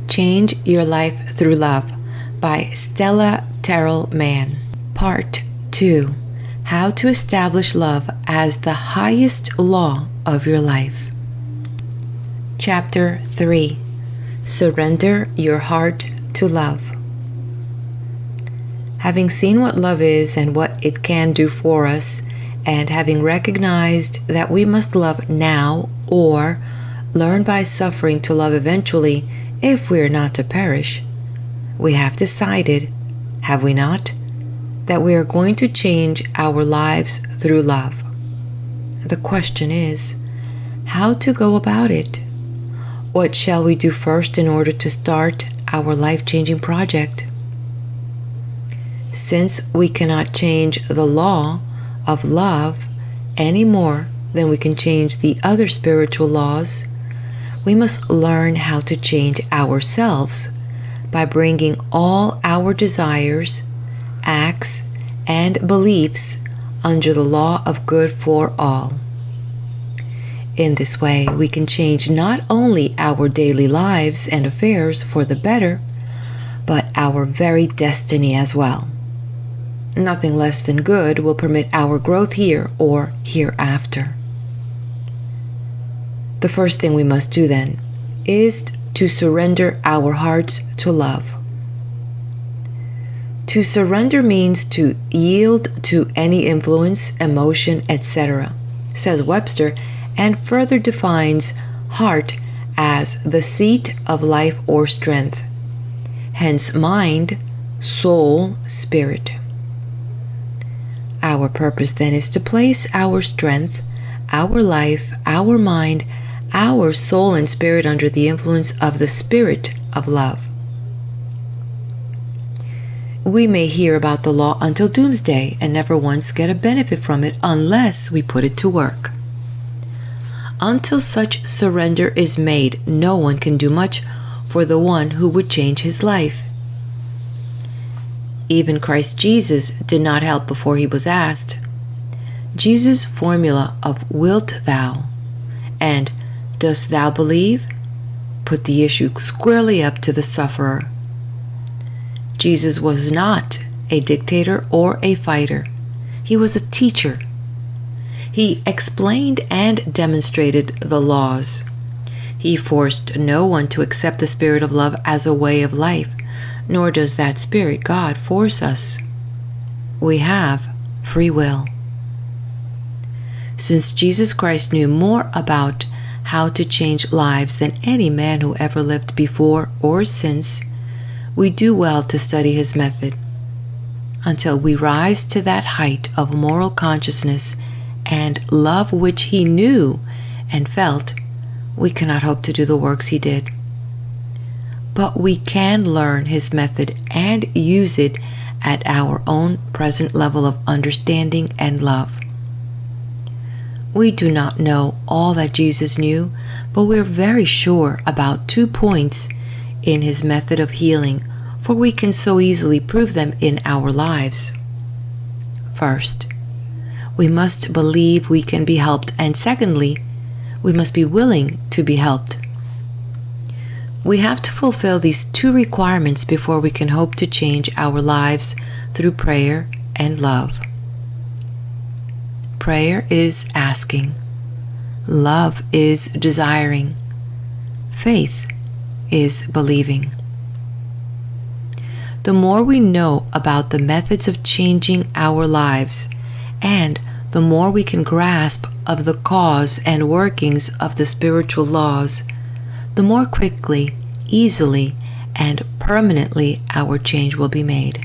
Change Your Life Through Love by Stella Terrill Mann. Part 2. How to Establish Love as the Highest Law of Your Life. Chapter 3. Surrender Your Heart to Love. Having seen what love is and what it can do for us, and having recognized that we must love now or learn by suffering to love eventually if we are not to perish, we have decided, have we not, that we are going to change our lives through love. The question is, how to go about it? What shall we do first in order to start our life-changing project? Since we cannot change the law of love any more than we can change the other spiritual laws, we must learn how to change ourselves by bringing all our desires, acts, and beliefs under the law of good for all. In this way, we can change not only our daily lives and affairs for the better, but our very destiny as well. Nothing less than good will permit our growth here or hereafter. The first thing we must do then is to surrender our hearts to love. To surrender means to yield to any influence, emotion, etc., says Webster, and further defines heart as the seat of life or strength, hence mind, soul, spirit. Our purpose then is to place our strength, our life, our mind, our soul and spirit under the influence of the spirit of love. We may hear about the law until doomsday and never once get a benefit from it unless we put it to work. Until such surrender is made, no one can do much for the one who would change his life. Even Christ Jesus did not help before he was asked. Jesus' formula of "wilt thou" and "dost thou believe" put the issue squarely up to the sufferer. Jesus was not a dictator or a fighter. He was a teacher. He explained and demonstrated the laws. He forced no one to accept the spirit of love as a way of life, nor does that spirit, God, force us. We have free will. Since Jesus Christ knew more about how to change lives than any man who ever lived before or since, we do well to study his method. Until we rise to that height of moral consciousness and love which he knew and felt, we cannot hope to do the works he did. But we can learn his method and use it at our own present level of understanding and love. We do not know all that Jesus knew, but we're very sure about 2 points in his method of healing, for we can so easily prove them in our lives. First, we must believe we can be helped, and secondly, we must be willing to be helped. We have to fulfill these 2 requirements before we can hope to change our lives through prayer and love. Prayer is asking. Love is desiring. Faith is believing. The more we know about the methods of changing our lives, and the more we can grasp of the cause and workings of the spiritual laws, the more quickly, easily, and permanently our change will be made.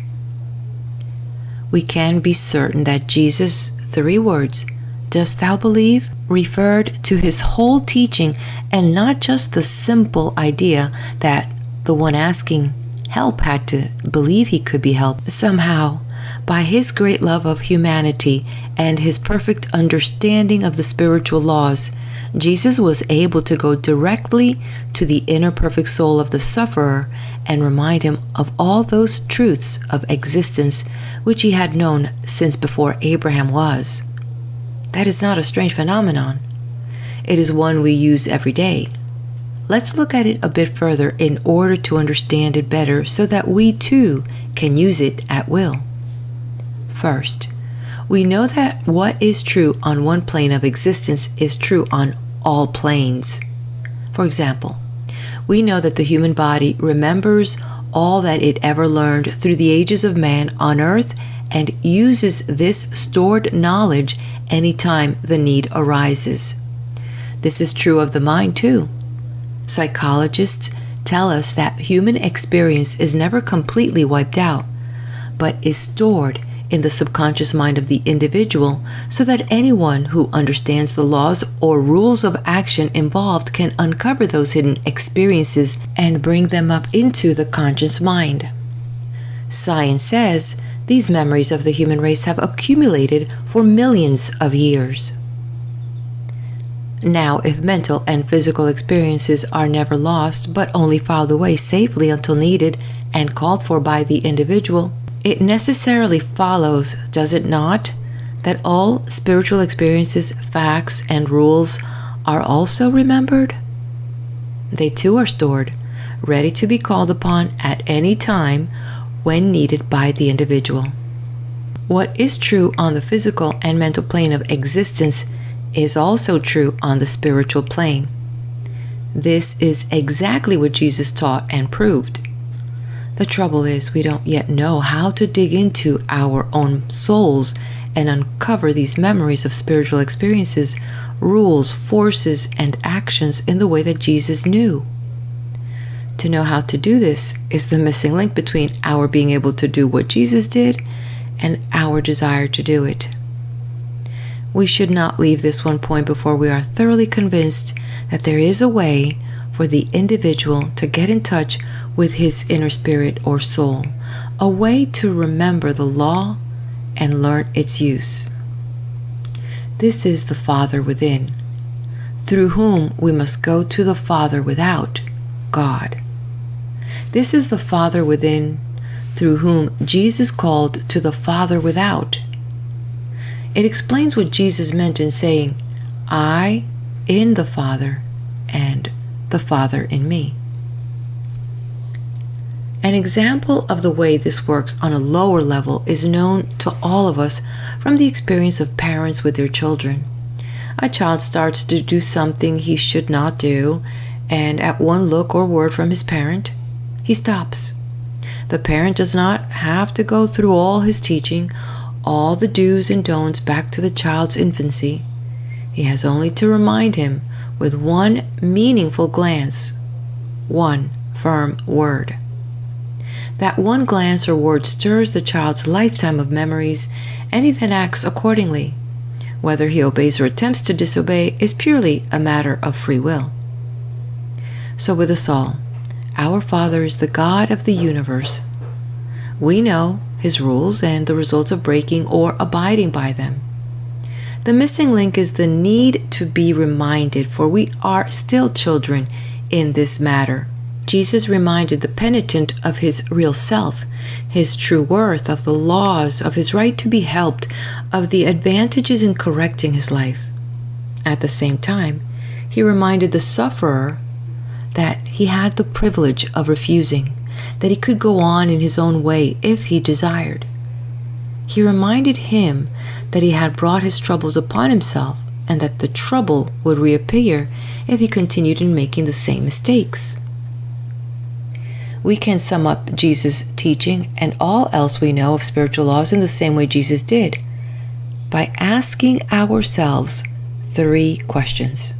We can be certain that Jesus' 3 words, "Dost thou believe?" referred to his whole teaching and not just the simple idea that the one asking help had to believe he could be helped. Somehow, by his great love of humanity and his perfect understanding of the spiritual laws, Jesus was able to go directly to the inner perfect soul of the sufferer and remind him of all those truths of existence which he had known since before Abraham was. That is not a strange phenomenon. It is one we use every day. let's look at it a bit further in order to understand it better so that we too can use it at will. First, we know that what is true on one plane of existence is true on all planes. For example, we know that the human body remembers all that it ever learned through the ages of man on earth and uses this stored knowledge anytime the need arises. This is true of the mind too. Psychologists tell us that human experience is never completely wiped out, but is stored in the subconscious mind of the individual so that anyone who understands the laws or rules of action involved can uncover those hidden experiences and bring them up into the conscious mind. Science says these memories of the human race have accumulated for millions of years. Now, if mental and physical experiences are never lost but only filed away safely until needed and called for by the individual, it necessarily follows, does it not, that all spiritual experiences, facts, and rules are also remembered? They too are stored, ready to be called upon at any time when needed by the individual. What is true on the physical and mental plane of existence is also true on the spiritual plane. This is exactly what Jesus taught and proved. The trouble is we don't yet know how to dig into our own souls and uncover these memories of spiritual experiences, rules, forces, and actions in the way that Jesus knew. To know how to do this is the missing link between our being able to do what Jesus did and our desire to do it. We should not leave this one point before we are thoroughly convinced that there is a way for the individual to get in touch with his inner spirit or soul, a way to remember the law and learn its use. This is the Father within, through whom we must go to the Father without, God. This is the Father within, through whom Jesus called to the Father without. It explains what Jesus meant in saying, I in the Father and the Father in me. An example of the way this works on a lower level is known to all of us from the experience of parents with their children. A child starts to do something he should not do, and at one look or word from his parent, he stops. The parent does not have to go through all his teaching, all the do's and don'ts back to the child's infancy. He has only to remind him with one meaningful glance, one firm word. That one glance or word stirs the child's lifetime of memories, and he then acts accordingly. Whether he obeys or attempts to disobey is purely a matter of free will. So with us all, our Father is the God of the universe. We know His rules and the results of breaking or abiding by them. The missing link is the need to be reminded, for we are still children in this matter. Jesus reminded the penitent of his real self, his true worth, of the laws, of his right to be helped, of the advantages in correcting his life. At the same time, he reminded the sufferer that he had the privilege of refusing, that he could go on in his own way if he desired. He reminded him that he had brought his troubles upon himself and that the trouble would reappear if he continued in making the same mistakes. We can sum up Jesus' teaching and all else we know of spiritual laws in the same way Jesus did, by asking ourselves 3 questions.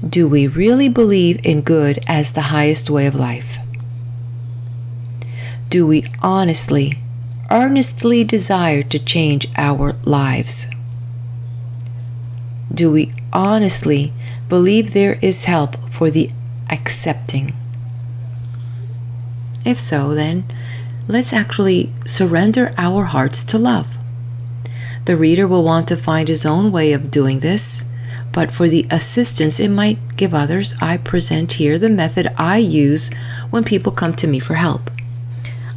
Do we really believe in good as the highest way of life? Do we honestly, earnestly desire to change our lives? Do we honestly believe there is help for the accepting? If so, then let's actually surrender our hearts to love. The reader will want to find his own way of doing this, but for the assistance it might give others, I present here the method I use when people come to me for help.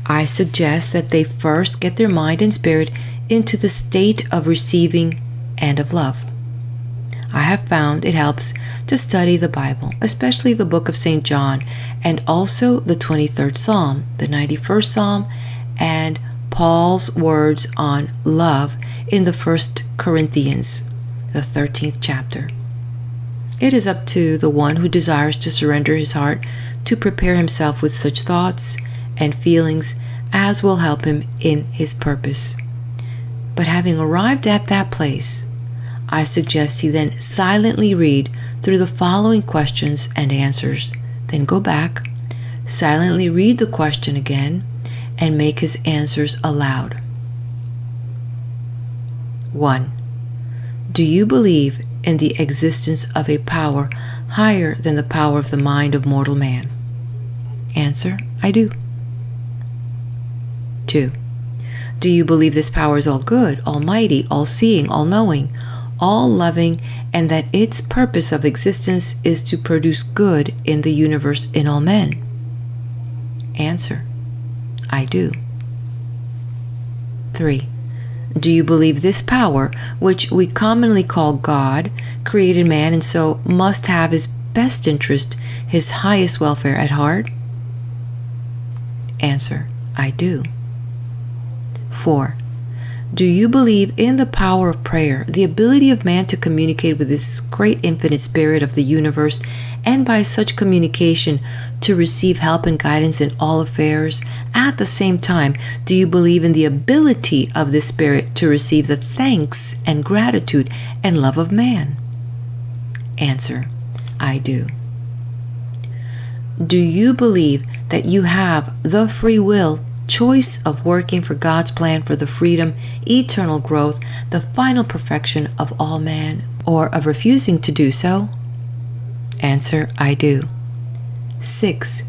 I suggest that they first get their mind and spirit into the state of receiving and of love. I have found it helps to study the Bible, especially the book of St. John, and also the 23rd Psalm, the 91st Psalm, and Paul's words on love in the 1 Corinthians, the 13th chapter. It is up to the one who desires to surrender his heart to prepare himself with such thoughts and feelings as will help him in his purpose. But having arrived at that place, I suggest he then silently read through the following questions and answers, then go back, silently read the question again, and make his answers aloud. 1. Do you believe in the existence of a power higher than the power of the mind of mortal man? Answer: I do. 2. Do you believe this power is all good, almighty, all-seeing, all-knowing, all-loving, and that its purpose of existence is to produce good in the universe in all men? Answer: I do. 3. Do you believe this power, which we commonly call God, created man and so must have his best interest, his highest welfare at heart? Answer: I do. 4. Do you believe in the power of prayer, the ability of man to communicate with this great infinite spirit of the universe, and by such communication to receive help and guidance in all affairs? At the same time, do you believe in the ability of this spirit to receive the thanks and gratitude and love of man? Answer: I do. Do you believe that you have the free will, choice of working for God's plan for the freedom, eternal growth, the final perfection of all man, or of refusing to do so? Answer: I do. 6.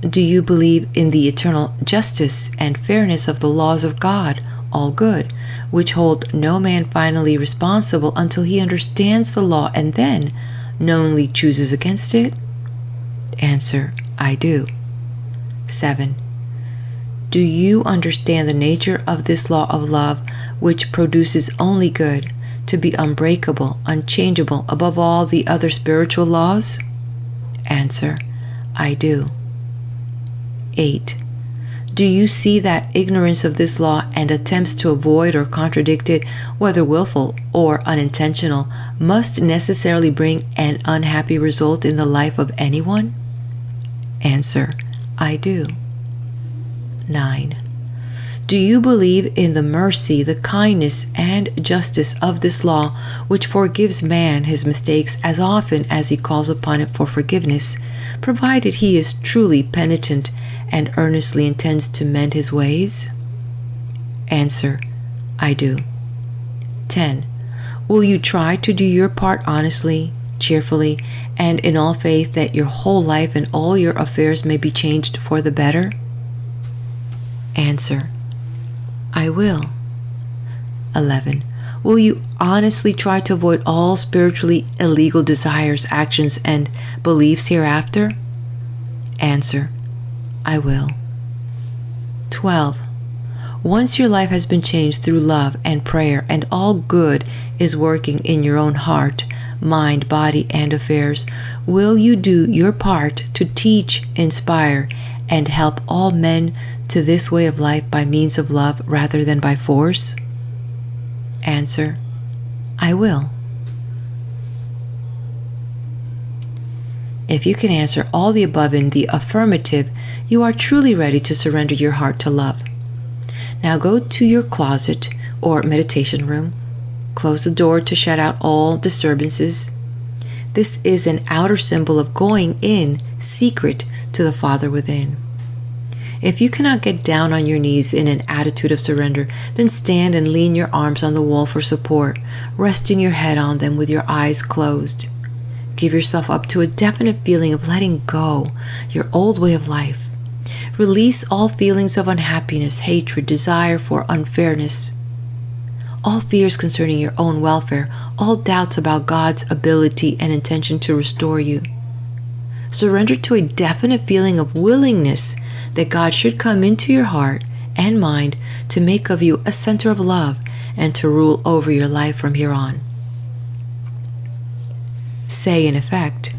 Do you believe in the eternal justice and fairness of the laws of God, all good, which hold no man finally responsible until he understands the law and then knowingly chooses against it? Answer: I do. 7. Do you understand the nature of this law of love, which produces only good, to be unbreakable, unchangeable above all the other spiritual laws? Answer: I do. 8. Do you see that ignorance of this law and attempts to avoid or contradict it, whether willful or unintentional, must necessarily bring an unhappy result in the life of anyone? Answer: I do. 9. Do you believe in the mercy, the kindness, and justice of this law, which forgives man his mistakes as often as he calls upon it for forgiveness, provided he is truly penitent and earnestly intends to mend his ways? Answer: I do. 10. Will you try to do your part honestly, cheerfully, and in all faith that your whole life and all your affairs may be changed for the better? Answer: I will. 11. Will you honestly try to avoid all spiritually illegal desires, actions, and beliefs hereafter? Answer: I will. 12. Once your life has been changed through love and prayer, and all good is working in your own heart, mind, body, and affairs, will you do your part to teach, inspire, and help all men to this way of life by means of love rather than by force? Answer: I will. If you can answer all the above in the affirmative, you are truly ready to surrender your heart to love. Now go to your closet or meditation room. Close the door to shut out all disturbances. This is an outer symbol of going in secret to the Father within. If you cannot get down on your knees in an attitude of surrender, then stand and lean your arms on the wall for support, resting your head on them with your eyes closed. Give yourself up to a definite feeling of letting go your old way of life. Release all feelings of unhappiness, hatred, desire for unfairness, all fears concerning your own welfare, all doubts about God's ability and intention to restore you. Surrender to a definite feeling of willingness that God should come into your heart and mind to make of you a center of love and to rule over your life from here on. say in effect,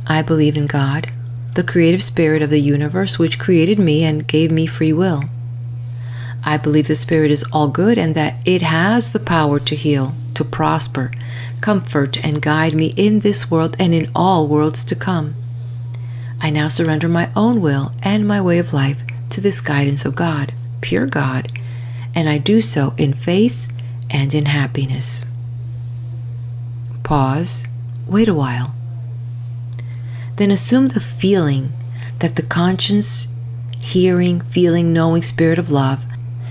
I believe in God, the creative spirit of the universe which created me and gave me free will. I believe the spirit is all good and that it has the power to heal, to prosper, comfort, and guide me in this world and in all worlds to come. I now surrender my own will and my way of life to this guidance of God, pure God, and I do so in faith and in happiness. Pause. Wait a while. Then assume the feeling that the conscious, hearing, feeling, knowing spirit of love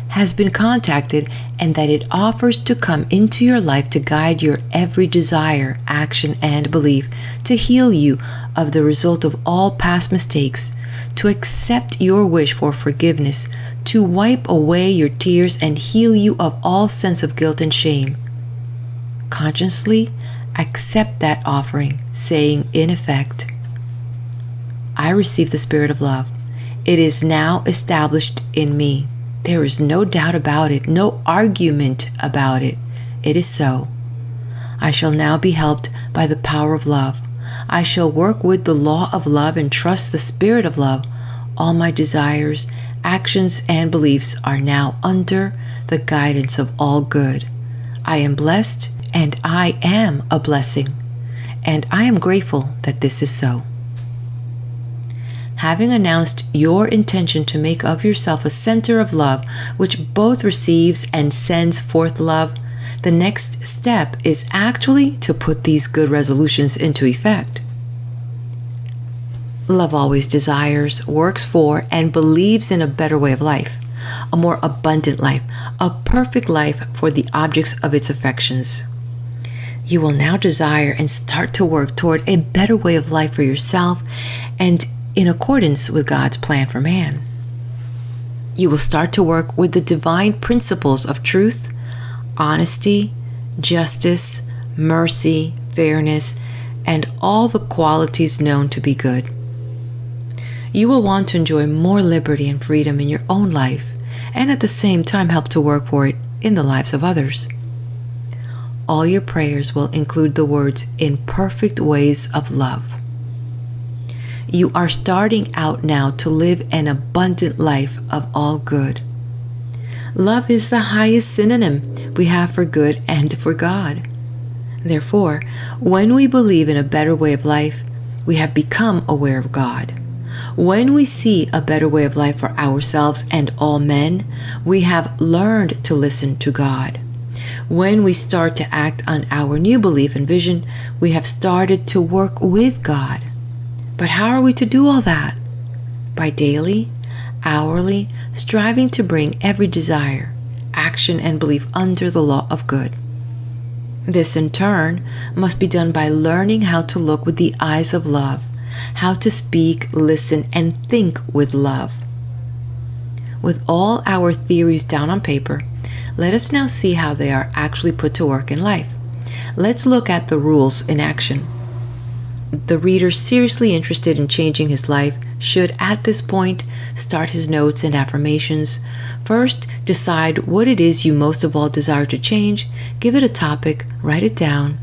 has been contacted and that it offers to come into your life to guide your every desire, action, and belief, to heal you of the result of all past mistakes, to accept your wish for forgiveness, to wipe away your tears and heal you of all sense of guilt and shame. Consciously accept that offering, saying in effect, I receive the spirit of love. It is now established in me. There is no doubt about it, no argument about it. It is so. I shall now be helped by the power of love. I shall work with the law of love and trust the spirit of love. All my desires, actions, and beliefs are now under the guidance of all good. I am blessed and I am a blessing, and I am grateful that this is so. Having announced your intention to make of yourself a center of love, which both receives and sends forth love, the next step is actually to put these good resolutions into effect. Love always desires, works for, and believes in a better way of life, a more abundant life, a perfect life for the objects of its affections. You will now desire and start to work toward a better way of life for yourself and in accordance with God's plan for man. You will start to work with the divine principles of truth, honesty, justice, mercy, fairness, and all the qualities known to be good. You will want to enjoy more liberty and freedom in your own life, and at the same time help to work for it in the lives of others. All your prayers will include the words, in perfect ways of love. You are starting out now to live an abundant life of all good. Love is the highest synonym we have for good and for God. Therefore, when we believe in a better way of life, we have become aware of God. When we see a better way of life for ourselves and all men, we have learned to listen to God. When we start to act on our new belief and vision, we have started to work with God. But how are we to do all that? By daily, hourly, striving to bring every desire, action, and belief under the law of good. This, in turn, must be done by learning how to look with the eyes of love, how to speak, listen, and think with love. With all our theories down on paper, let us now see how they are actually put to work in life. Let's look at the rules in action. The reader seriously interested in changing his life should, at this point, start his notes and affirmations. First, decide what it is you most of all desire to change. Give it a topic, write it down,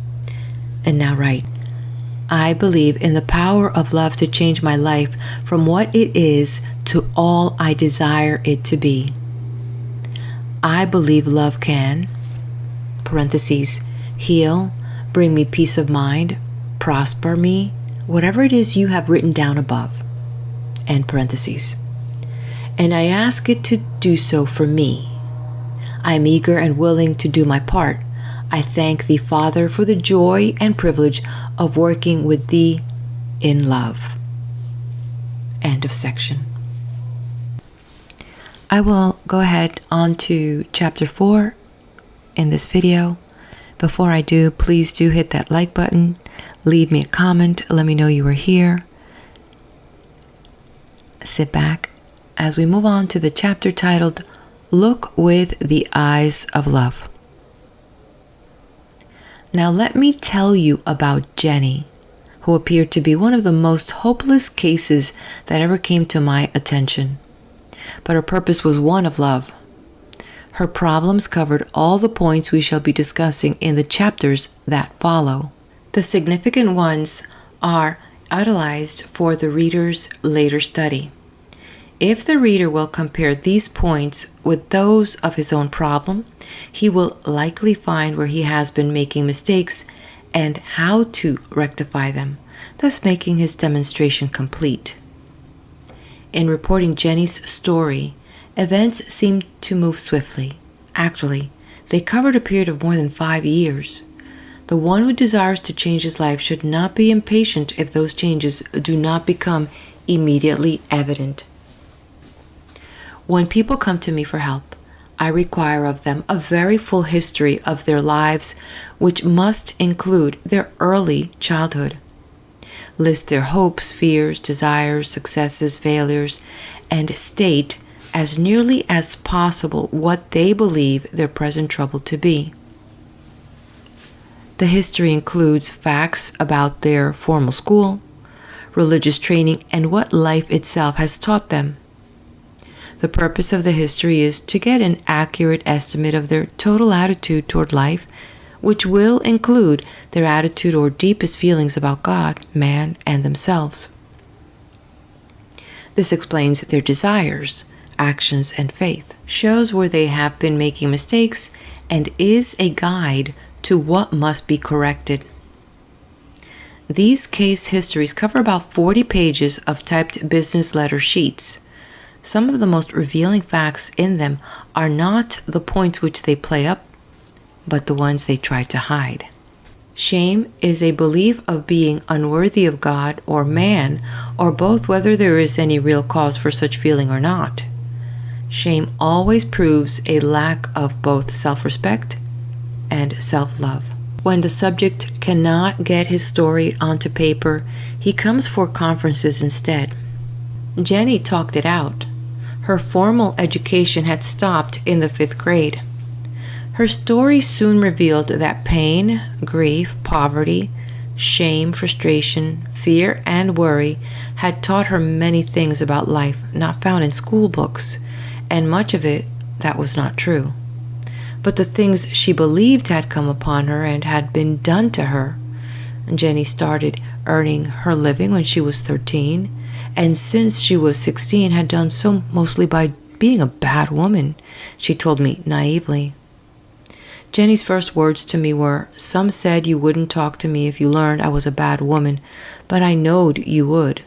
and now write. I believe in the power of love to change my life from what it is to all I desire it to be. I believe love can, parentheses, heal, bring me peace of mind, prosper me, whatever it is you have written down above, end parentheses. And I ask it to do so for me. I am eager and willing to do my part. I thank Thee, Father, for the joy and privilege of working with Thee in love. End of section. I will go ahead on to chapter 4 in this video. Before I do, please do hit that like button, leave me a comment, let me know you are here. Sit back as we move on to the chapter titled, Look with the Eyes of Love. Now let me tell you about Jenny, who appeared to be one of the most hopeless cases that ever came to my attention. But her purpose was one of love. Her problems covered all the points we shall be discussing in the chapters that follow. The significant ones are utilized for the reader's later study. If the reader will compare these points with those of his own problem, he will likely find where he has been making mistakes and how to rectify them, thus making his demonstration complete. In reporting Jenny's story, events seemed to move swiftly. Actually, they covered a period of more than 5 years. The one who desires to change his life should not be impatient if those changes do not become immediately evident. When people come to me for help, I require of them a very full history of their lives, which must include their early childhood. List their hopes, fears, desires, successes, failures, and state as nearly as possible what they believe their present trouble to be. The history includes facts about their formal school, religious training, and what life itself has taught them. The purpose of the history is to get an accurate estimate of their total attitude toward life, which will include their attitude or deepest feelings about God, man, and themselves. This explains their desires, actions, and faith, shows where they have been making mistakes, and is a guide to what must be corrected. These case histories cover about 40 pages of typed business letter sheets. Some of the most revealing facts in them are not the points which they play up, but the ones they try to hide. Shame is a belief of being unworthy of God or man, or both, whether there is any real cause for such feeling or not. Shame always proves a lack of both self-respect and self-love. When the subject cannot get his story onto paper, he comes for conferences instead. Jenny talked it out. Her formal education had stopped in the 5th grade. Her story soon revealed that pain, grief, poverty, shame, frustration, fear, and worry had taught her many things about life not found in school books, and much of it that was not true. But the things she believed had come upon her and had been done to her. Jenny started earning her living when she was 13, and since she was 16 had done so mostly by being a bad woman, she told me naively. Jenny's first words to me were, "Some said you wouldn't talk to me if you learned I was a bad woman, but I knowed you would."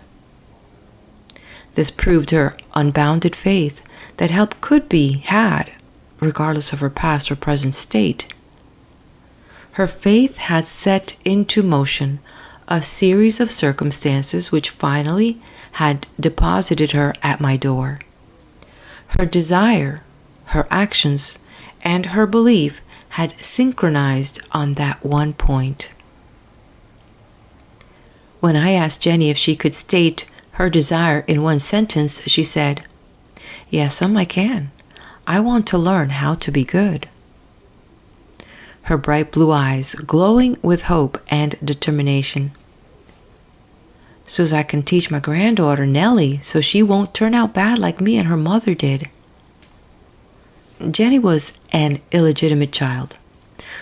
This proved her unbounded faith that help could be had, regardless of her past or present state. Her faith had set into motion a series of circumstances which finally had deposited her at my door. Her desire, her actions, and her belief had synchronized on that one point. When I asked Jenny if she could state her desire in one sentence, she said, "Yes, I can. I want to learn how to be good." Her bright blue eyes glowing with hope and determination. "So as I can teach my granddaughter Nellie so she won't turn out bad like me and her mother did." Jenny was an illegitimate child.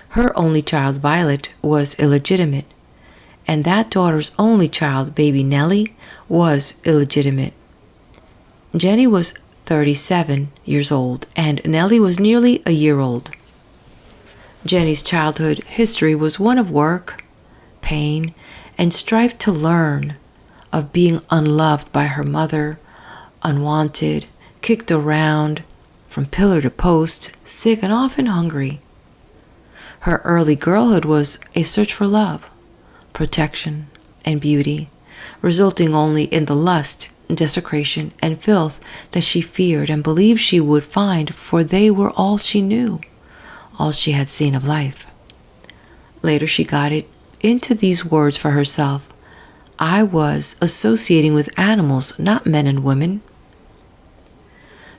Her only child, Violet, was illegitimate, and that daughter's only child, baby Nellie, was illegitimate. Jenny was 37 years old, and Nellie was nearly a year old. Jenny's childhood history was one of work, pain, and strife to learn, of being unloved by her mother, unwanted, kicked around, from pillar to post, sick and often hungry. Her early girlhood was a search for love, protection, and beauty, resulting only in the lust, desecration, and filth that she feared and believed she would find, for they were all she knew, all she had seen of life. Later she got it into these words for herself: "I was associating with animals, not men and women."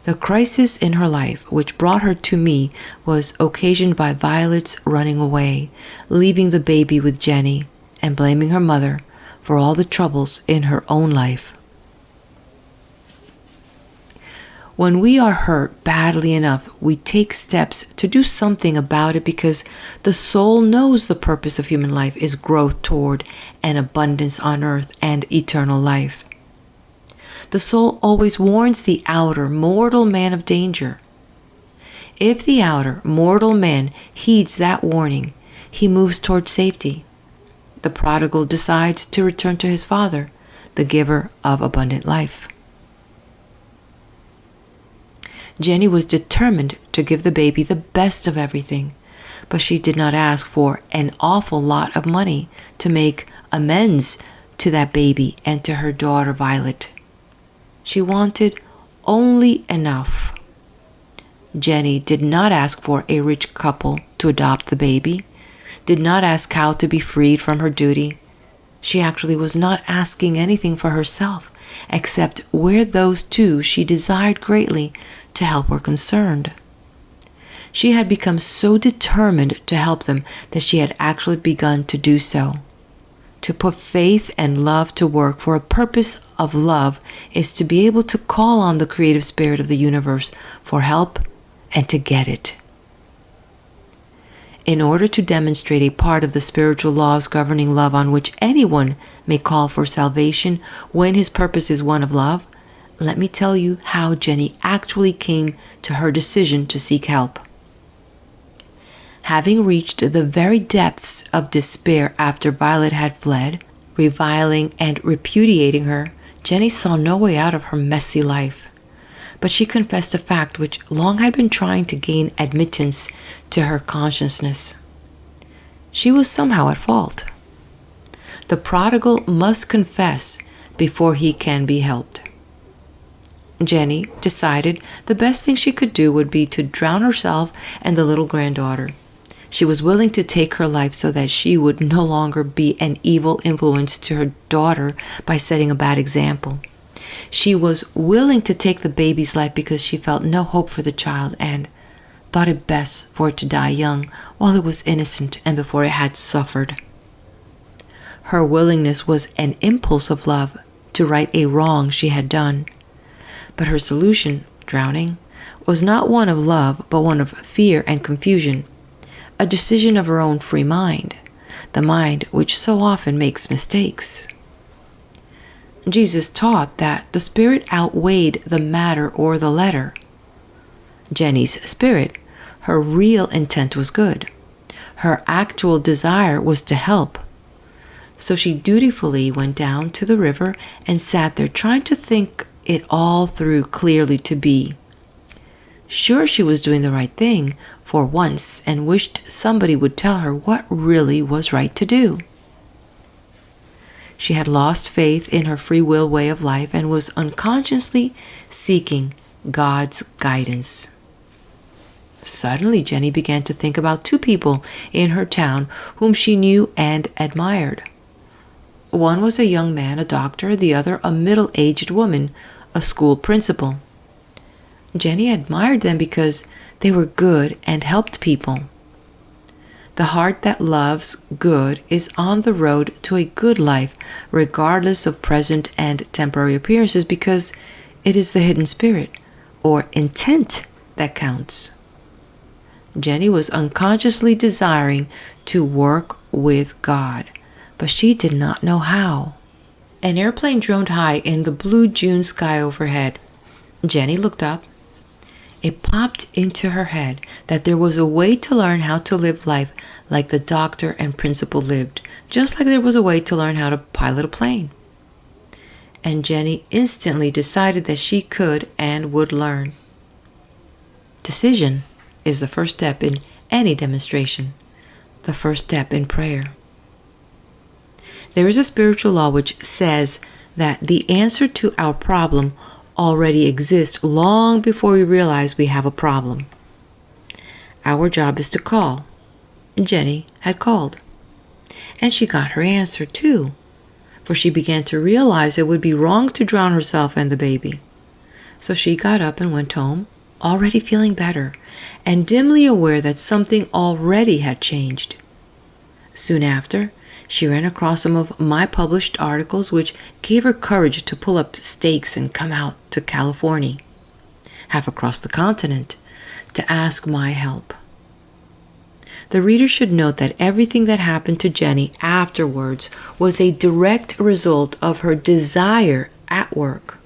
The crisis in her life which brought her to me was occasioned by Violet's running away, leaving the baby with Jenny, and blaming her mother for all the troubles in her own life. When we are hurt badly enough, we take steps to do something about it because the soul knows the purpose of human life is growth toward an abundance on earth and eternal life. The soul always warns the outer mortal man of danger. If the outer mortal man heeds that warning, he moves toward safety. The prodigal decides to return to his father, the giver of abundant life. Jenny was determined to give the baby the best of everything, but she did not ask for an awful lot of money to make amends to that baby and to her daughter Violet. She wanted only enough. Jenny did not ask for a rich couple to adopt the baby, did not ask how to be freed from her duty. She actually was not asking anything for herself, except where those two she desired greatly to help were concerned. She had become so determined to help them that she had actually begun to do so. To put faith and love to work for a purpose of love is to be able to call on the creative spirit of the universe for help and to get it. In order to demonstrate a part of the spiritual laws governing love on which anyone may call for salvation when his purpose is one of love, let me tell you how Jenny actually came to her decision to seek help. Having reached the very depths of despair after Violet had fled, reviling and repudiating her, Jenny saw no way out of her messy life. But she confessed a fact which long had been trying to gain admittance to her consciousness. She was somehow at fault. The prodigal must confess before he can be helped. Jenny decided the best thing she could do would be to drown herself and the little granddaughter. She was willing to take her life so that she would no longer be an evil influence to her daughter by setting a bad example. She was willing to take the baby's life because she felt no hope for the child and thought it best for it to die young while it was innocent and before it had suffered. Her willingness was an impulse of love to right a wrong she had done. But her solution, drowning, was not one of love but one of fear and confusion, a decision of her own free mind, the mind which so often makes mistakes. Jesus taught that the spirit outweighed the matter or the letter. Jenny's spirit, her real intent was good. Her actual desire was to help. So she dutifully went down to the river and sat there trying to think it all through clearly to be sure she was doing the right thing for once and wished somebody would tell her what really was right to do. She had lost faith in her free will way of life and was unconsciously seeking God's guidance. Suddenly, Jenny began to think about two people in her town whom she knew and admired. One was a young man, a doctor, the other a middle-aged woman, a school principal. Jenny admired them because they were good and helped people. The heart that loves good is on the road to a good life, regardless of present and temporary appearances, because it is the hidden spirit, or intent, that counts. Jenny was unconsciously desiring to work with God, but she did not know how. An airplane droned high in the blue June sky overhead. Jenny looked up. It popped into her head that there was a way to learn how to live life like the doctor and principal lived, just like there was a way to learn how to pilot a plane. And Jenny instantly decided that she could and would learn. Decision is the first step in any demonstration, the first step in prayer. There is a spiritual law which says that the answer to our problem already exists long before we realize we have a problem. Our job is to call. Jenny had called. And she got her answer too, for she began to realize it would be wrong to drown herself and the baby. So she got up and went home, already feeling better, and dimly aware that something already had changed. Soon after, she ran across some of my published articles which gave her courage to pull up stakes and come out to California. half across the continent, to ask my help. The reader should note that everything that happened to Jenny afterwards was a direct result of her desire at work.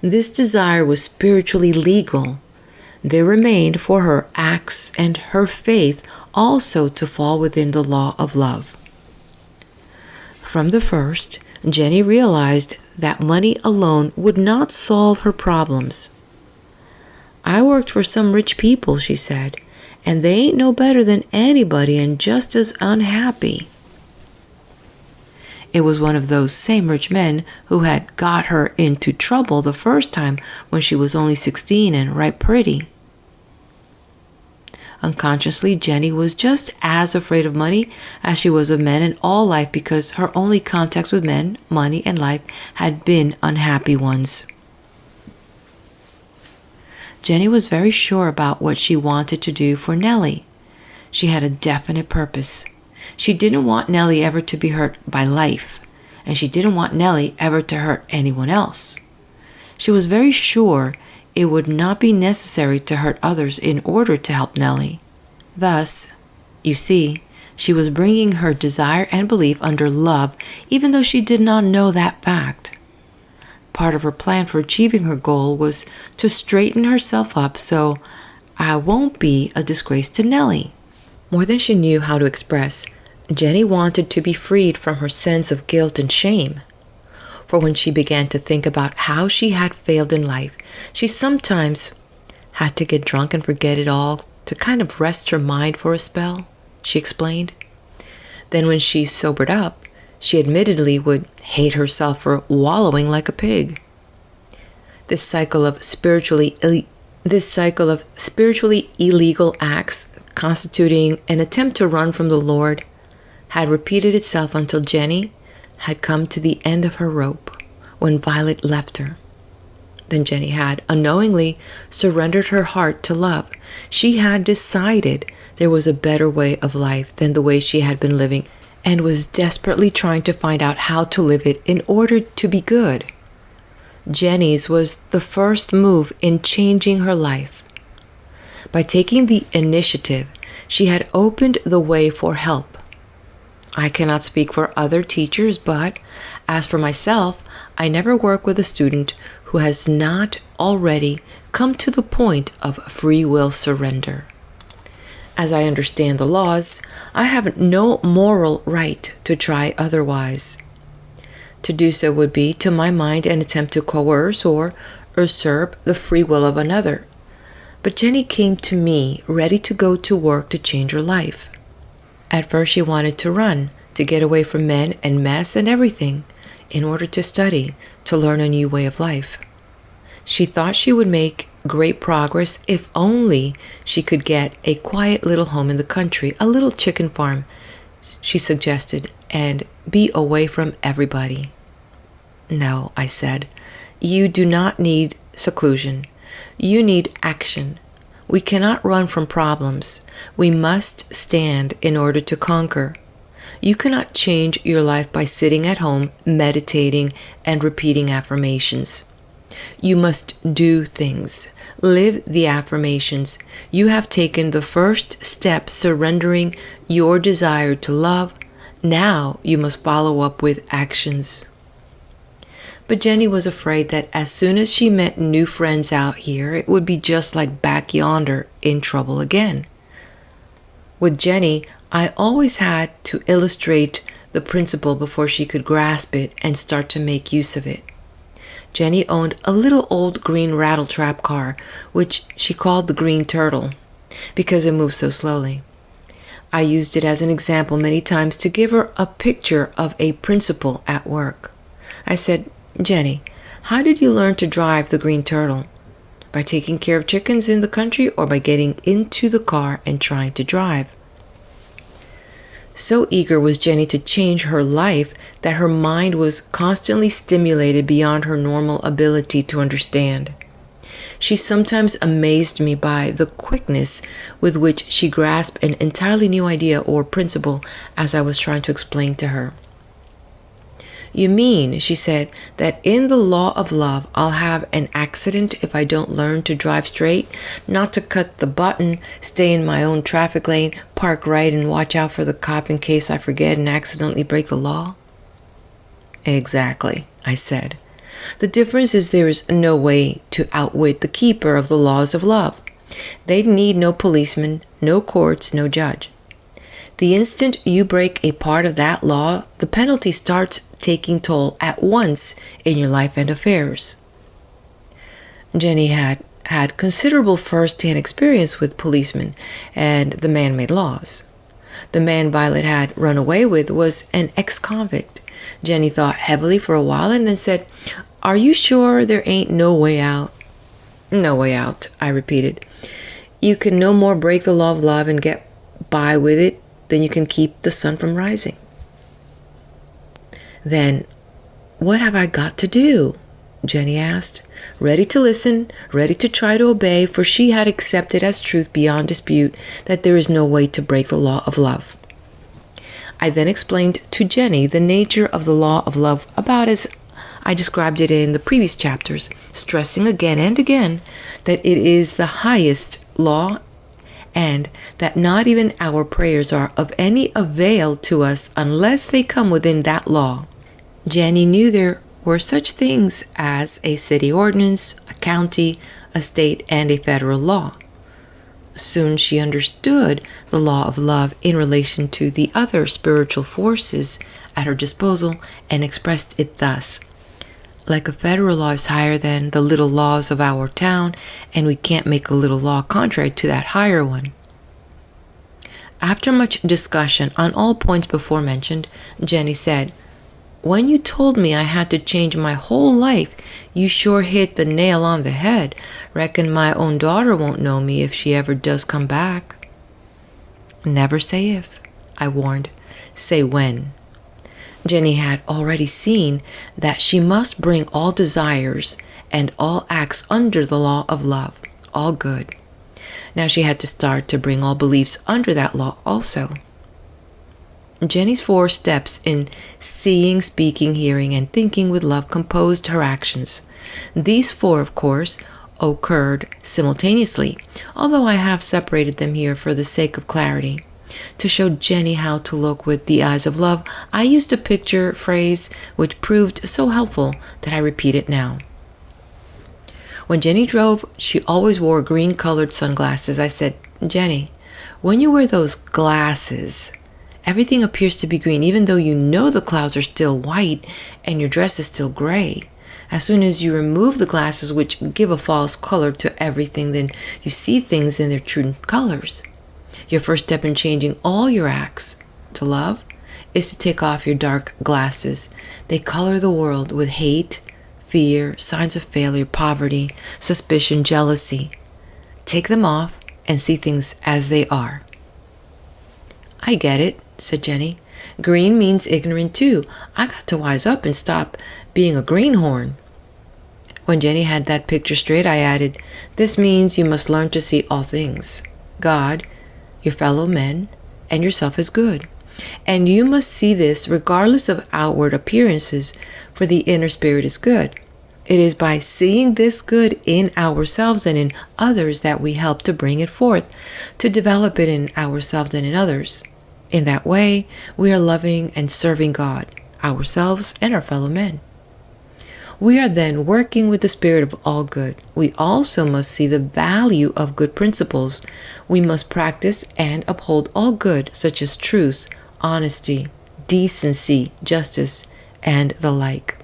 This desire was spiritually legal. There remained for her acts and her faith also to fall within the law of love. From the first, Jenny realized that money alone would not solve her problems. "I worked for some rich people," she said, "and they ain't no better than anybody and just as unhappy." It was one of those same rich men who had got her into trouble the first time when she was only 16 and right pretty. Unconsciously, Jenny was just as afraid of money as she was of men and all life, because her only contacts with men, money, and life had been unhappy ones. Jenny was very sure about what she wanted to do for Nellie. She had a definite purpose. She didn't want Nellie ever to be hurt by life, and she didn't want Nellie ever to hurt anyone else. She was very sure it would not be necessary to hurt others in order to help Nellie. Thus, you see, she was bringing her desire and belief under love, even though she did not know that fact. Part of her plan for achieving her goal was to straighten herself up so I won't be a disgrace to Nellie. More than she knew how to express, Jenny wanted to be freed from her sense of guilt and shame. For when she began to think about how she had failed in life, she sometimes had to get drunk and forget it all to kind of rest her mind for a spell, she explained. Then when she sobered up, she admittedly would hate herself for wallowing like a pig. This cycle of spiritually illegal acts constituting an attempt to run from the Lord had repeated itself until Jenny had come to the end of her rope when Violet left her. Then Jenny had unknowingly surrendered her heart to love. She had decided there was a better way of life than the way she had been living, and was desperately trying to find out how to live it in order to be good. Jenny's was the first move in changing her life. By taking the initiative, she had opened the way for help. I cannot speak for other teachers, but as for myself, I never work with a student who has not already come to the point of free will surrender. As I understand the laws, I have no moral right to try otherwise. To do so would be, to my mind, an attempt to coerce or usurp the free will of another. But Jenny came to me ready to go to work to change her life. At first she wanted to run, to get away from men and mess and everything, in order to study, to learn a new way of life. She thought she would make great progress if only she could get a quiet little home in the country, a little chicken farm, she suggested, and be away from everybody. "No," I said, "you do not need seclusion. You need action. We cannot run from problems. We must stand in order to conquer. You cannot change your life by sitting at home, meditating, and repeating affirmations. You must do things. Live the affirmations. You have taken the first step, surrendering your desire to love. Now you must follow up with actions." But Jenny was afraid that as soon as she met new friends out here, it would be just like back yonder, in trouble again. With Jenny, I always had to illustrate the principle before she could grasp it and start to make use of it. Jenny owned a little old green rattletrap car, which she called the Green Turtle, because it moved so slowly. I used it as an example many times to give her a picture of a principle at work. I said, "Jenny, how did you learn to drive the Green Turtle? By taking care of chickens in the country, or by getting into the car and trying to drive?" So eager was Jenny to change her life that her mind was constantly stimulated beyond her normal ability to understand. She sometimes amazed me by the quickness with which she grasped an entirely new idea or principle as I was trying to explain to her. You mean, she said, that in the law of love, I'll have an accident if I don't learn to drive straight, not to cut the button, stay in my own traffic lane, park right, and watch out for the cop in case I forget and accidentally break the law? Exactly, I said. The difference is there is no way to outwit the keeper of the laws of love. They need no policeman, no courts, no judge. The instant you break a part of that law, the penalty starts taking toll at once in your life and affairs. Jenny had considerable first-hand experience with policemen and the man-made laws. The man Violet had run away with was an ex-convict. Jenny thought heavily for a while and then said, "Are you sure there ain't no way out?" "No way out," I repeated. "You can no more break the law of love and get by with it than you can keep the sun from rising." "Then what have I got to do?" Jenny asked, ready to listen, ready to try to obey, for she had accepted as truth beyond dispute that there is no way to break the law of love. I then explained to Jenny the nature of the law of love about as I described it in the previous chapters, stressing again and again that it is the highest law and that not even our prayers are of any avail to us unless they come within that law. Jenny knew there were such things as a city ordinance, a county, a state, and a federal law. Soon she understood the law of love in relation to the other spiritual forces at her disposal and expressed it thus: like a federal law is higher than the little laws of our town, and we can't make a little law contrary to that higher one. After much discussion on all points before mentioned, Jenny said, "When you told me I had to change my whole life, you sure hit the nail on the head. Reckon my own daughter won't know me if she ever does come back." "Never say if," I warned. "Say when." Jenny had already seen that she must bring all desires and all acts under the law of love, all good. Now she had to start to bring all beliefs under that law also. Jenny's 4 steps in seeing, speaking, hearing, and thinking with love composed her actions. These 4, of course, occurred simultaneously, although I have separated them here for the sake of clarity. To show Jenny how to look with the eyes of love, I used a picture phrase which proved so helpful that I repeat it now. When Jenny drove, she always wore green-colored sunglasses. I said, "Jenny, when you wear those glasses, everything appears to be green, even though you know the clouds are still white and your dress is still gray. As soon as you remove the glasses, which give a false color to everything, then you see things in their true colors. Your first step in changing all your acts to love is to take off your dark glasses. They color the world with hate, fear, signs of failure, poverty, suspicion, jealousy. Take them off and see things as they are." "I get it," said Jenny. "Green means ignorant too. I got to wise up and stop being a greenhorn." When Jenny had that picture straight, I added, "This means you must learn to see all things, God, your fellow men, and yourself as good. And you must see this regardless of outward appearances, for the inner spirit is good. It is by seeing this good in ourselves and in others that we help to bring it forth, to develop it in ourselves and in others. In that way, we are loving and serving God, ourselves, and our fellow men. We are then working with the spirit of all good. We also must see the value of good principles. We must practice and uphold all good, such as truth, honesty, decency, justice, and the like."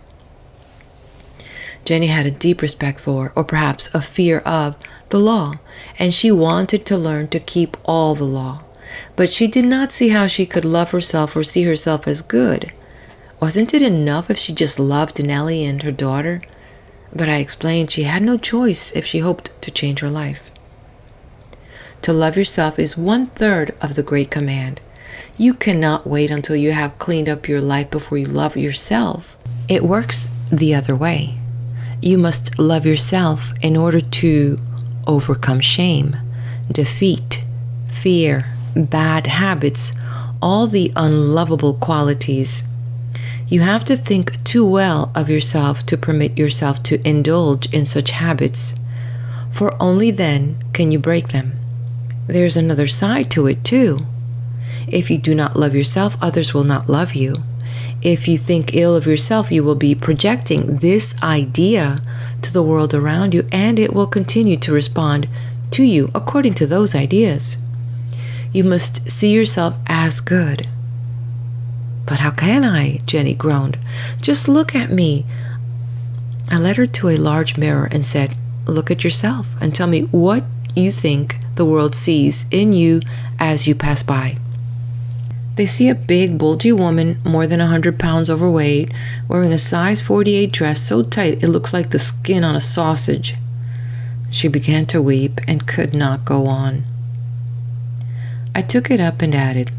Jenny had a deep respect for, or perhaps a fear of, the law, and she wanted to learn to keep all the law. But she did not see how she could love herself or see herself as good. Wasn't it enough if she just loved Nellie and her daughter? But I explained she had no choice if she hoped to change her life. To love yourself is 1/3 of the great command. You cannot wait until you have cleaned up your life before you love yourself. It works the other way. You must love yourself in order to overcome shame, defeat, fear, bad habits, all the unlovable qualities. You have to think too well of yourself to permit yourself to indulge in such habits, for only then can you break them. There's another side to it too. If you do not love yourself, others will not love you. If you think ill of yourself, you will be projecting this idea to the world around you, and it will continue to respond to you according to those ideas. You must see yourself as good. But how can I? Jenny groaned. Just look at me. I led her to a large mirror and said, look at yourself and tell me what you think the world sees in you as you pass by. They see a big, bulgy woman, more than 100 pounds overweight, wearing a size 48 dress so tight it looks like the skin on a sausage. She began to weep and could not go on. I took it up and added,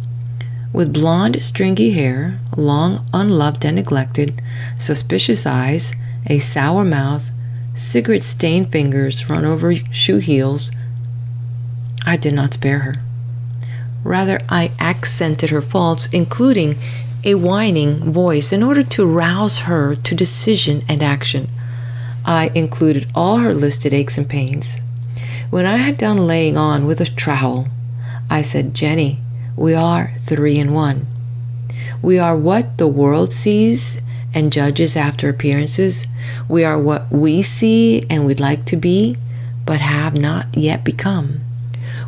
with blonde, stringy hair, long unloved and neglected, suspicious eyes, a sour mouth, cigarette-stained fingers run over shoe heels. I did not spare her. Rather, I accented her faults, including a whining voice, in order to rouse her to decision and action. I included all her listed aches and pains. When I had done laying on with a trowel, I said, Jenny, we are 3 in 1. We are what the world sees and judges after appearances. We are what we see and would like to be, but have not yet become.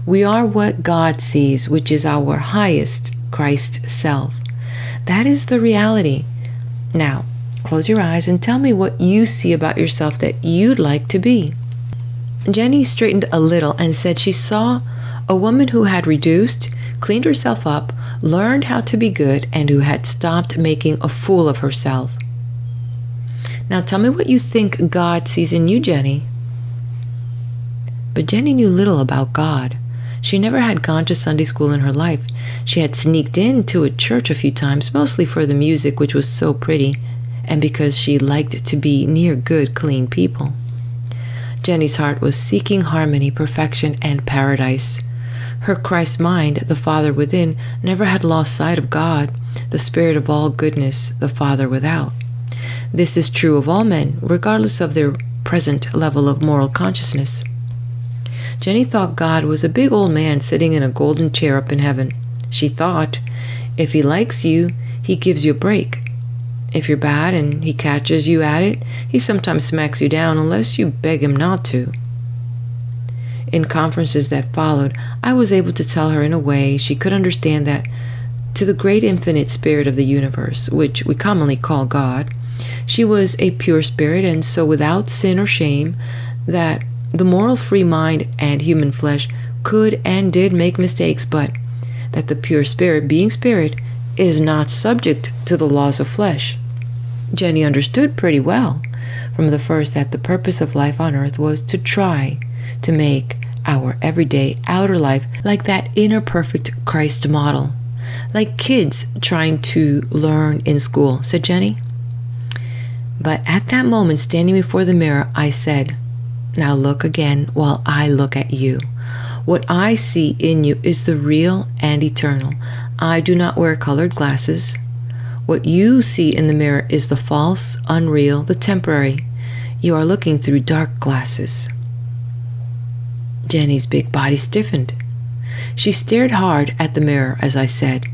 We are what God sees, which is our highest Christ self. That is the reality. Now, close your eyes and tell me what you see about yourself that you'd like to be. Jenny straightened a little and said she saw a woman who had reduced, cleaned herself up, learned how to be good, and who had stopped making a fool of herself. Now tell me what you think God sees in you, Jenny. But Jenny knew little about God. She never had gone to Sunday school in her life. She had sneaked into a church a few times, mostly for the music, which was so pretty, and because she liked to be near good, clean people. Jenny's heart was seeking harmony, perfection, and paradise. Her Christ mind, the Father within, never had lost sight of God, the Spirit of all goodness, the Father without. This is true of all men, regardless of their present level of moral consciousness. Jenny thought God was a big old man sitting in a golden chair up in heaven. She thought, if he likes you, he gives you a break. If you're bad and he catches you at it, he sometimes smacks you down unless you beg him not to. In conferences that followed, I was able to tell her in a way she could understand that to the great infinite spirit of the universe, which we commonly call God, she was a pure spirit, and so without sin or shame, that the moral free mind and human flesh could and did make mistakes, but that the pure spirit, being spirit, is not subject to the laws of flesh. Jenny understood pretty well from the first that the purpose of life on earth was to try to make our everyday outer life like that inner perfect Christ model, like kids trying to learn in school, said Jenny. But at that moment, standing before the mirror, I said, now look again while I look at you. What I see in you is the real and eternal. I do not wear colored glasses. What you see in the mirror is the false, unreal, the temporary. You are looking through dark glasses. Jenny's big body stiffened. She stared hard at the mirror as I said,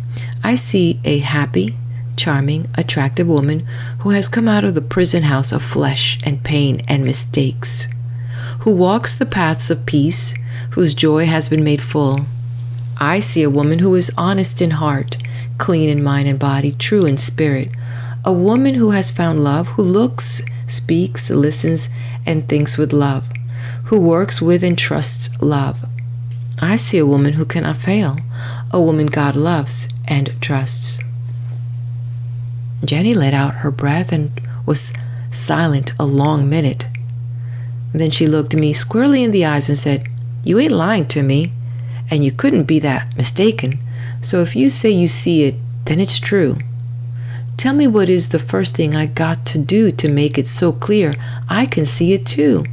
I see a happy, charming, attractive woman who has come out of the prison house of flesh and pain and mistakes, who walks the paths of peace, whose joy has been made full. I see a woman who is honest in heart, clean in mind and body, true in spirit, a woman who has found love, who looks, speaks, listens, and thinks with love, who works with and trusts love. I see a woman who cannot fail, a woman God loves and trusts. Jenny let out her breath and was silent a long minute. Then she looked me squarely in the eyes and said, you ain't lying to me, and you couldn't be that mistaken. So if you say you see it, then it's true. Tell me what is the first thing I got to do to make it so clear I can see it too.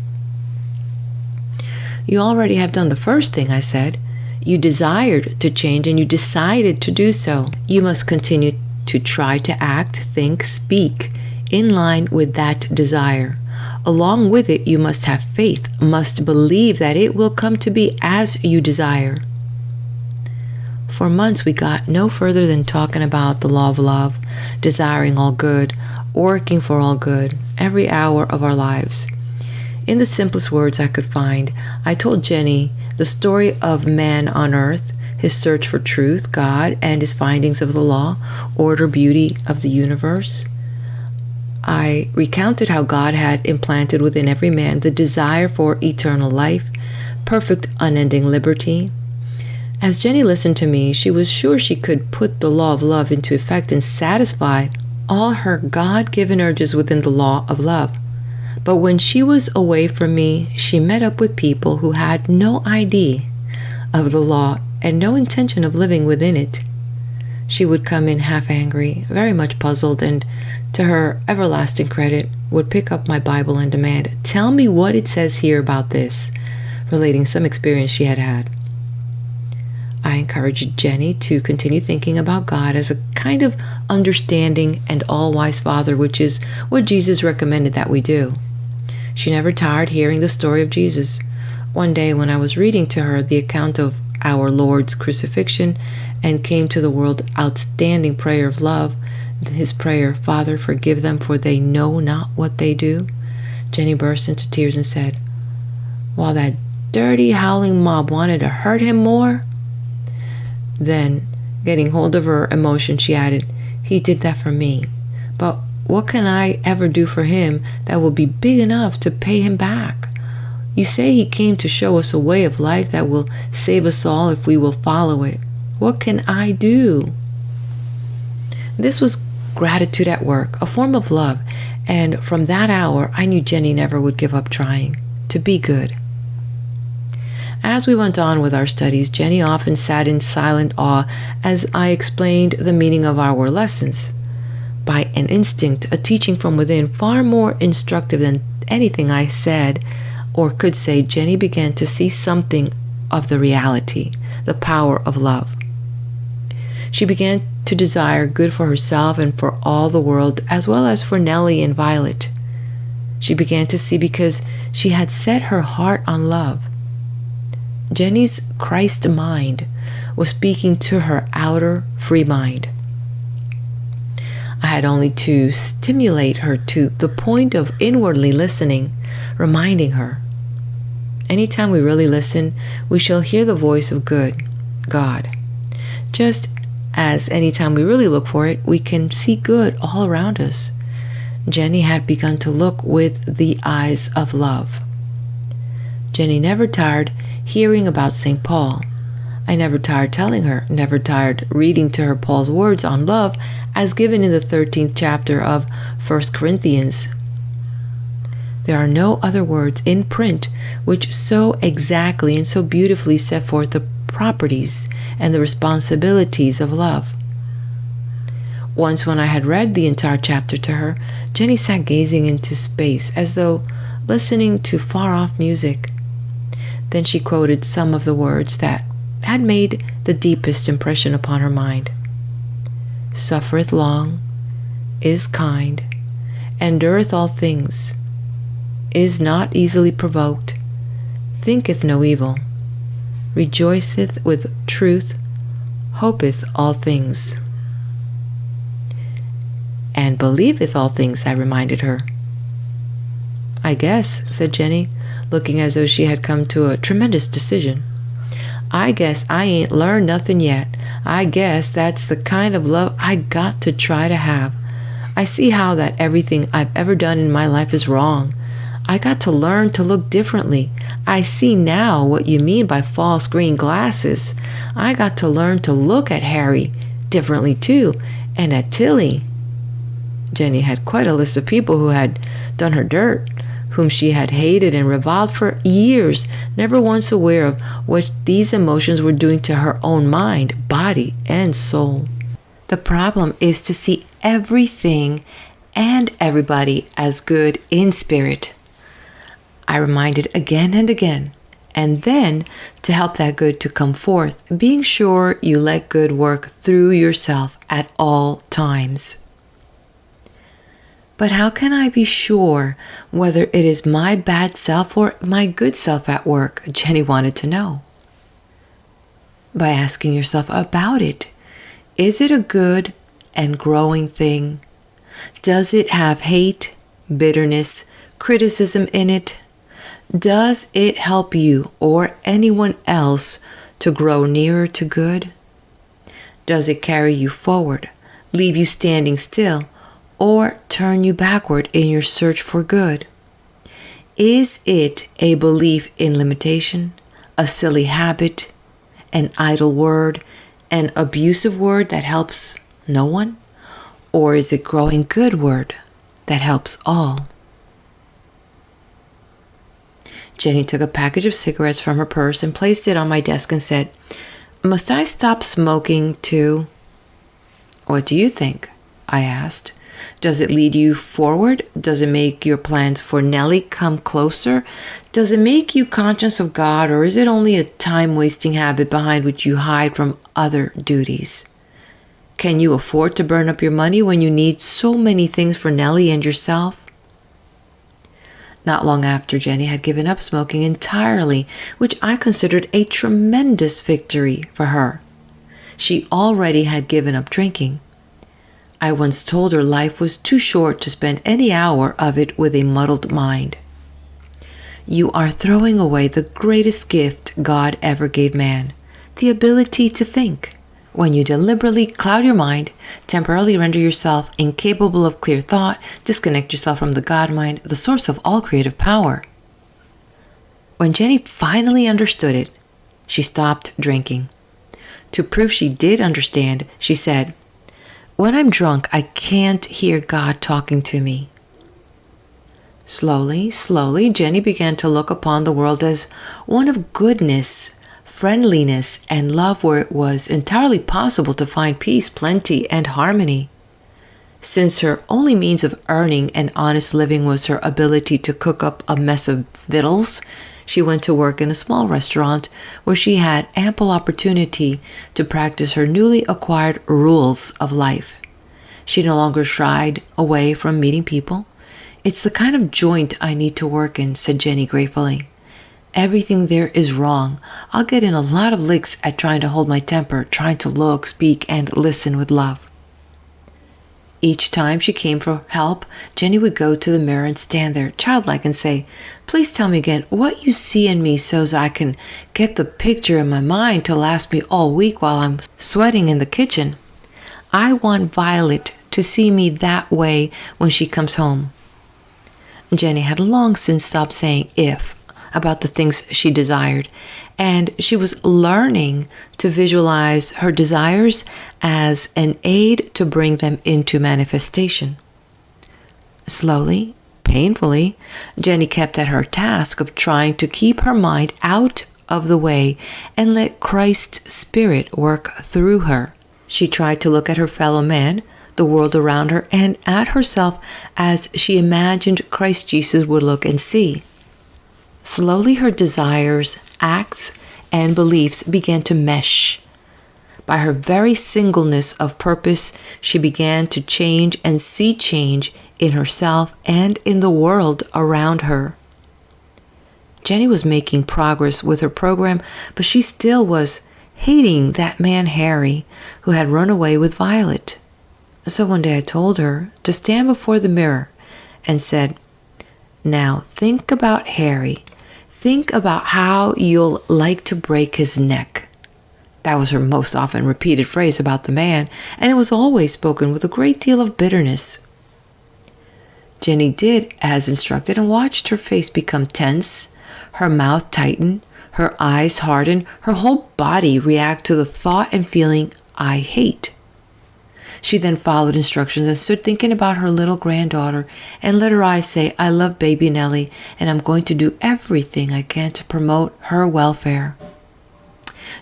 You already have done the first thing, I said. You desired to change and you decided to do so. You must continue to try to act, think, speak in line with that desire. Along with it, you must have faith, must believe that it will come to be as you desire. For months, we got no further than talking about the law of love, desiring all good, working for all good, every hour of our lives. In the simplest words I could find, I told Jenny the story of man on earth, his search for truth, God, and his findings of the law, order, beauty of the universe. I recounted how God had implanted within every man the desire for eternal life, perfect unending liberty. As Jenny listened to me, she was sure she could put the law of love into effect and satisfy all her God-given urges within the law of love. But when she was away from me, she met up with people who had no idea of the law and no intention of living within it. She would come in half angry, very much puzzled, and to her everlasting credit, would pick up my Bible and demand, "Tell me what it says here about this," relating some experience she had had. I encouraged Jenny to continue thinking about God as a kind of understanding and all-wise Father, which is what Jesus recommended that we do. She never tired hearing the story of Jesus. One day when I was reading to her the account of our Lord's crucifixion and came to the world's outstanding prayer of love, his prayer, "Father, forgive them, for they know not what they do," Jenny burst into tears and said, "While that dirty, howling mob wanted to hurt him more." Then, getting hold of her emotion, she added, "He did that for me. But what can I ever do for him that will be big enough to pay him back? You say he came to show us a way of life that will save us all if we will follow it. What can I do?" This was gratitude at work, a form of love, and from that hour I knew Jenny never would give up trying to be good. As we went on with our studies, Jenny often sat in silent awe as I explained the meaning of our lessons. By an instinct, a teaching from within far more instructive than anything I said or could say, Jenny began to see something of the reality, the power of love. She began to desire good for herself and for all the world, as well as for Nellie and Violet. She began to see because she had set her heart on love. Jenny's Christ mind was speaking to her outer free mind. I had only to stimulate her to the point of inwardly listening, reminding her. Anytime we really listen, we shall hear the voice of good, God. Just as anytime we really look for it, we can see good all around us. Jenny had begun to look with the eyes of love. Jenny never tired hearing about St. Paul. I never tired telling her, never tired reading to her Paul's words on love as given in the 13th chapter of 1 Corinthians. There are no other words in print which so exactly and so beautifully set forth the properties and the responsibilities of love. Once when I had read the entire chapter to her, Jenny sat gazing into space as though listening to far-off music. Then she quoted some of the words that had made the deepest impression upon her mind. "Suffereth long, is kind, endureth all things, is not easily provoked, thinketh no evil, rejoiceth with truth, hopeth all things, and believeth all things," I reminded her. "I guess," said Jenny, looking as though she had come to a tremendous decision, "I guess I ain't learned nothing yet. I guess that's the kind of love I got to try to have. I see how that everything I've ever done in my life is wrong. I got to learn to look differently. I see now what you mean by false green glasses. I got to learn to look at Harry differently too, and at Tilly." Jenny had quite a list of people who had done her dirt, whom she had hated and reviled for years, never once aware of what these emotions were doing to her own mind, body, and soul. The problem is to see everything and everybody as good in spirit. I reminded again and again, And then to help that good to come forth, being sure you let good work through yourself at all times. But how can I be sure whether it is my bad self or my good self at work? Jenny wanted to know. By asking yourself about it. Is it a good and growing thing? Does it have hate, bitterness, criticism in it? Does it help you or anyone else to grow nearer to good? Does it carry you forward, leave you standing still, or turn you backward in your search for good? Is it a belief in limitation, a silly habit, an idle word, an abusive word that helps no one? Or is it growing good word that helps all? Jenny took a package of cigarettes from her purse and placed it on my desk and said, "Must I stop smoking too?" "What do you think?" I asked. "Does it lead you forward? Does it make your plans for Nellie come closer? Does it make you conscious of God, or is it only a time-wasting habit behind which you hide from other duties? Can you afford to burn up your money when you need so many things for Nellie and yourself?" Not long after, Jenny had given up smoking entirely, which I considered a tremendous victory for her. She already had given up drinking. I once told her life was too short to spend any hour of it with a muddled mind. You are throwing away the greatest gift God ever gave man, the ability to think. When you deliberately cloud your mind, temporarily render yourself incapable of clear thought, disconnect yourself from the God mind, the source of all creative power. When Jenny finally understood it, she stopped drinking. To prove she did understand, she said, "When I'm drunk, I can't hear God talking to me." Slowly, Jenny began to look upon the world as one of goodness, friendliness, and love, where it was entirely possible to find peace, plenty, and harmony. Since her only means of earning an honest living was her ability to cook up a mess of victuals, she went to work in a small restaurant where she had ample opportunity to practice her newly acquired rules of life. She no longer shied away from meeting people. "It's the kind of joint I need to work in," said Jenny gratefully. "Everything there is wrong. I'll get in a lot of licks at trying to hold my temper, trying to look, speak, and listen with love." Each time she came for help, Jenny would go to the mirror and stand there, childlike, and say, "Please tell me again what you see in me so I can get the picture in my mind to last me all week while I'm sweating in the kitchen. I want Violet to see me that way when she comes home." Jenny had long since stopped saying "if" about the things she desired, and she was learning to visualize her desires as an aid to bring them into manifestation. Slowly, painfully, Jenny kept at her task of trying to keep her mind out of the way and let Christ's Spirit work through her. She tried to look at her fellow man, the world around her, and at herself as she imagined Christ Jesus would look and see. Slowly her desires, acts, and beliefs began to mesh. By her very singleness of purpose, she began to change and see change in herself and in the world around her. Jenny was making progress with her program, but she still was hating that man Harry who had run away with Violet. So one day I told her to stand before the mirror and said, "Now think about Harry. Think about how you'll like to break his neck." That was her most often repeated phrase about the man, and it was always spoken with a great deal of bitterness. Jenny did as instructed and watched her face become tense, her mouth tighten, her eyes harden, her whole body react to the thought and feeling, "I hate." She then followed instructions and stood thinking about her little granddaughter and let her eyes say, "I love baby Nellie, and I'm going to do everything I can to promote her welfare."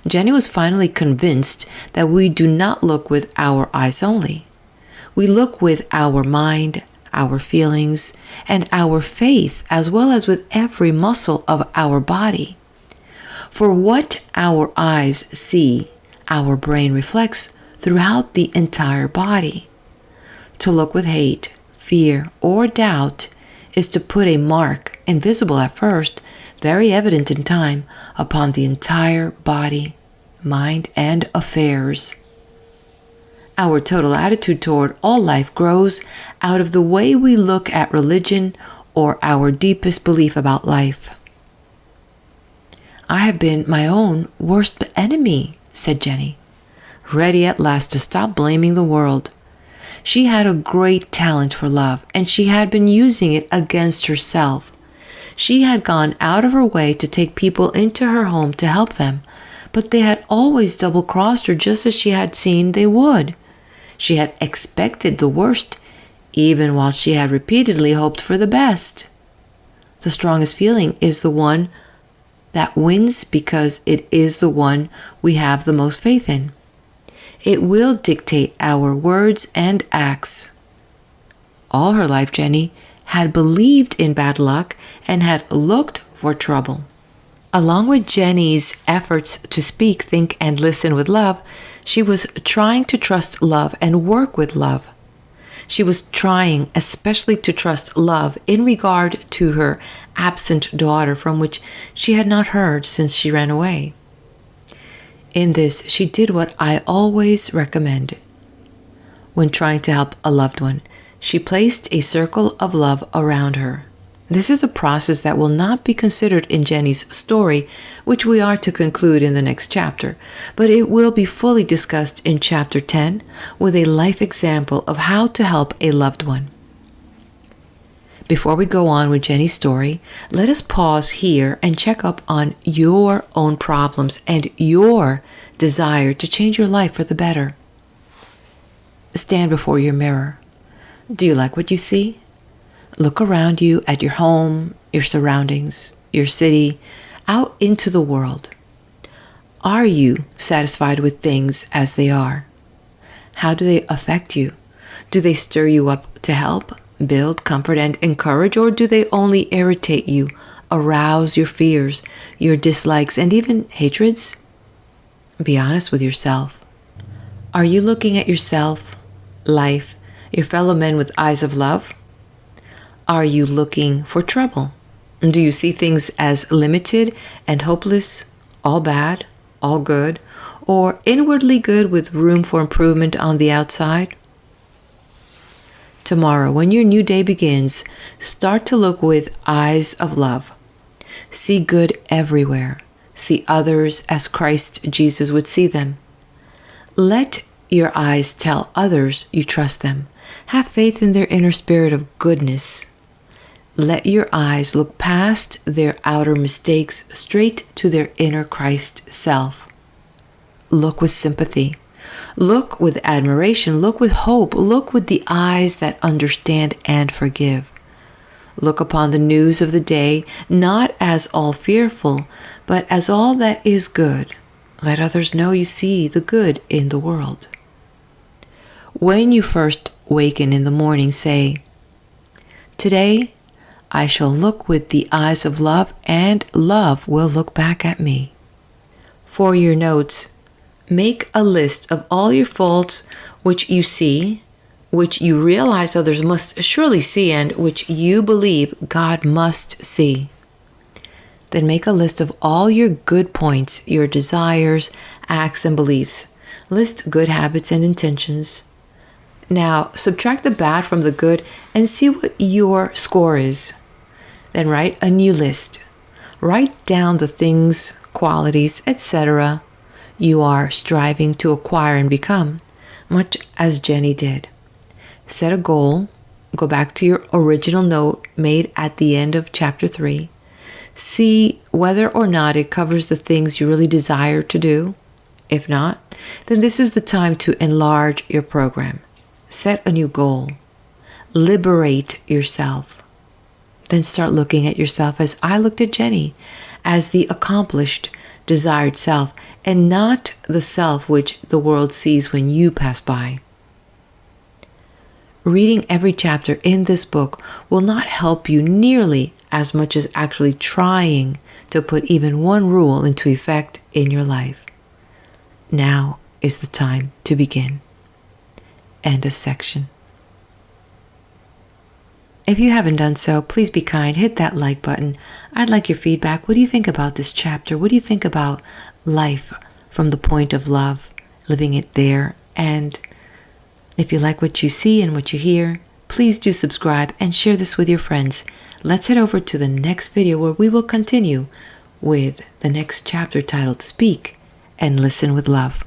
Jenny was finally convinced that we do not look with our eyes only. We look with our mind, our feelings, and our faith, as well as with every muscle of our body. For what our eyes see, our brain reflects throughout the entire body. To look with hate, fear, or doubt is to put a mark, invisible at first, very evident in time, upon the entire body, mind, and affairs. Our total attitude toward all life grows out of the way we look at religion or our deepest belief about life. I have been my own worst enemy, said Jenny, ready at last to stop blaming the world. She had a great talent for love, and she had been using it against herself. She had gone out of her way to take people into her home to help them, but they had always double-crossed her just as she had seen they would. She had expected the worst, even while she had repeatedly hoped for the best. The strongest feeling is the one that wins because it is the one we have the most faith in. It will dictate our words and acts. All her life, Jenny had believed in bad luck and had looked for trouble. Along with Jenny's efforts to speak, think, and listen with love, she was trying to trust love and work with love. She was trying especially to trust love in regard to her absent daughter, from which she had not heard since she ran away. In this, she did what I always recommend. When trying to help a loved one, she placed a circle of love around her. This is a process that will not be considered in Jenny's story, which we are to conclude in the next chapter, but it will be fully discussed in chapter 10 with a life example of how to help a loved one. Before we go on with Jenny's story, let us pause here and check up on your own problems and your desire to change your life for the better. Stand before your mirror. Do you like what you see? Look around you at your home, your surroundings, your city, out into the world. Are you satisfied with things as they are? How do they affect you? Do they stir you up to help, build, comfort, and encourage, or do they only irritate you, arouse your fears, your dislikes, and even hatreds? Be honest with yourself. Are you looking at yourself, life, your fellow men with eyes of love? Are you looking for trouble? Do you see things as limited and hopeless, all bad, all good, or inwardly good with room for improvement on the outside? Tomorrow, when your new day begins, start to look with eyes of love. See good everywhere. See others as Christ Jesus would see them. Let your eyes tell others you trust them. Have faith in their inner spirit of goodness. Let your eyes look past their outer mistakes straight to their inner Christ self. Look with sympathy. Look with admiration. Look with hope. Look with the eyes that understand and forgive. Look upon the news of the day not as all fearful, but as all that is good. Let others know you see the good in the world. When you first waken in the morning, say, "Today I shall look with the eyes of love, and love will look back at me." For your notes, make a list of all your faults which you see, which you realize others must surely see, and which you believe God must see. Then make a list of all your good points, your desires, acts, and beliefs. List good habits and intentions. Now, subtract the bad from the good and see what your score is. Then write a new list. Write down the things, qualities, etc. you are striving to acquire and become, much as Jenny did. Set a goal. Go back to your original note made at the end of chapter 3. See whether or not it covers the things you really desire to do. If not, then this is the time to enlarge your program. Set a new goal. Liberate yourself. Then start looking at yourself as I looked at Jenny, as the accomplished, desired self, and not the self which the world sees when you pass by. Reading every chapter in this book will not help you nearly as much as actually trying to put even one rule into effect in your life. Now is the time to begin. End of section. If you haven't done so, please be kind, hit that like button. I'd like your feedback. What do you think about this chapter? What do you think about life from the point of love, living it there? And if you like what you see and what you hear, please do subscribe and share this with your friends. Let's head over to the next video where we will continue with the next chapter titled Speak and Listen with Love.